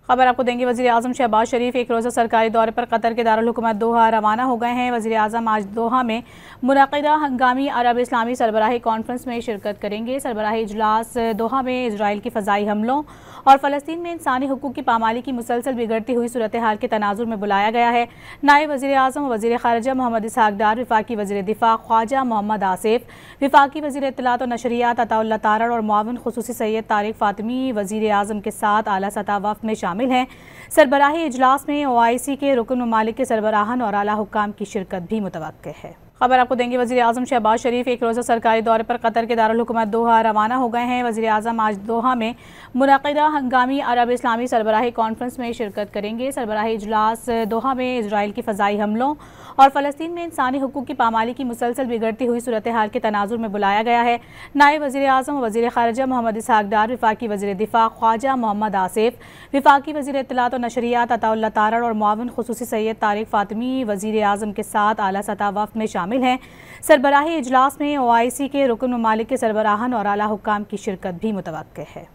खबर आपको देंगे। वज़ीर आज़म शहबाज शरीफ एक रोज़ा सरकारी दौरे पर कतर के दारुल हुकूमत दोहा रवाना हो गए हैं। वज़ीर आज़म आज दोहा में मुनक़िदा हंगामी अरब इस्लामी सरबराही कॉन्फ्रेंस में शिरकत करेंगे। सरबराही इजलास दोहा में इसराइल की फ़ज़ाई हमलों और फ़लस्तीन में इंसानी हुकूक़ की पामाली की मुसलसल बिगड़ती हुई सूरत हाल के तनाजुर में बुलाया गया है। नायब वज़ीर आज़म वज़ीर ख़ारिजा मोहम्मद इसहाक़ डार, वफ़ाक़ी वज़ीर दिफ़ा ख्वाजा मोहम्मद आसिफ, वफ़ाक़ी वज़ीर इत्तलात और नशरियात अताउल्लाह तारड़ और मुआविन ख़ुसूसी सैयद तारिक फ़ातिमी वज़ीर आज़म के साथ आला सतह वफ़द में शामिल हैं। सरबराही इजलास में OIC के रुकन ममालिक के सरबराहान और आला हुक्काम की शिरकत भी मुतवक्किल है। खबर आपको देंगे। वज़ीर आज़म शहबाज शरीफ एक रोज़ा सरकारी दौरे पर कतर के दारुल हुकूमत दोहा रवाना हो गए हैं। वज़ीर आज़म आज दोहा में मुनक़िदा हंगामी अरब इस्लामी सरबराही कॉन्फ्रेंस में शिरकत करेंगे। सरबराही इजलास दोहा में इसराइल की फ़ज़ाई हमलों और फ़लस्तीन में इंसानी हुकूक़ की पामाली की मुसलसल बिगड़ती हुई सूरत हाल के तनाजुर में बुलाया गया है। नायब वज़ीर आज़म वज़ीर ख़ारिजा मोहम्मद इसहाक़ डार, वफ़ाक़ी वज़ीर दिफ़ा ख्वाजा मोहम्मद आसिफ, वफ़ाक़ी वज़ीर इत्तलात और नशरियात अताउल्लाह तारड़ और मुआविन ख़ुसूसी सैयद तारिक फ़ातिमी वज़ीर आज़म के साथ आला सतह वफ़द में शामिल हैं। सरबराही इजलास में OIC के रुकन ममालिक के सरबराहान और आला हुक्काम की शिरकत भी मुतवक्किल है।